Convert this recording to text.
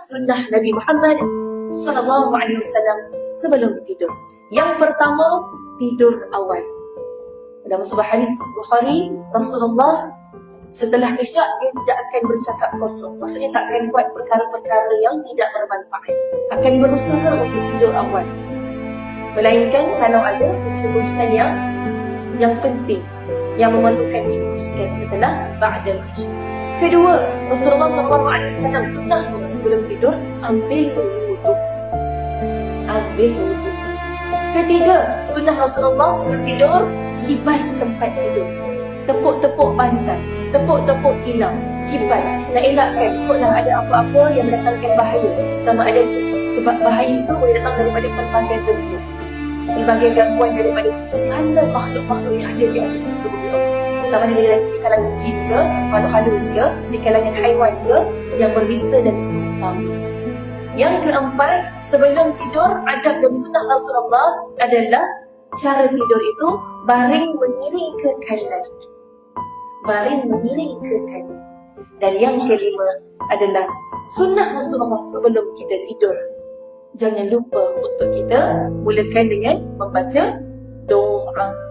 sunnah Nabi Muhammad sallallahu alaihi wasallam sebelum tidur. Yang pertama, tidur awal. Dalam sebuah hadis Bukhari, Rasulullah setelah isyak dia tidak akan bercakap kosong. Maksudnya tak akan buat perkara-perkara yang tidak bermanfaat. Akan berusaha untuk tidur awal. Melainkan kalau ada urusan yang penting yang memerlukan diuruskan setelah ba'dal isyak. Kedua, Rasulullah SAW sunnah sebelum tidur ambil wudu. Ambil wudu. Ketiga, sunnah Rasulullah sebelum tidur kipas tempat tidur. Tepuk-tepuk pantat, tepuk-tepuk tilam, kipas. Nak elakkan takutlah ada apa-apa yang mendatangkan bahaya. Sama ada sebab bahaya itu boleh datang daripada pelbagai bentuk, pelbagai gangguan daripada segala makhluk-makhluk yang ada di atas muka bumi Allah. Sama ada di kalangan jin ke, makhluk halus ke, di kalangan haiwan ke, yang berbisa dan sumpah. Yang keempat, sebelum tidur, adab dan sunnah Rasulullah adalah cara tidur itu baring mengiring ke kanan. Baring mengiring ke kanan. Dan yang kelima adalah sunnah Rasulullah sebelum kita tidur. Jangan lupa untuk kita mulakan dengan membaca doa.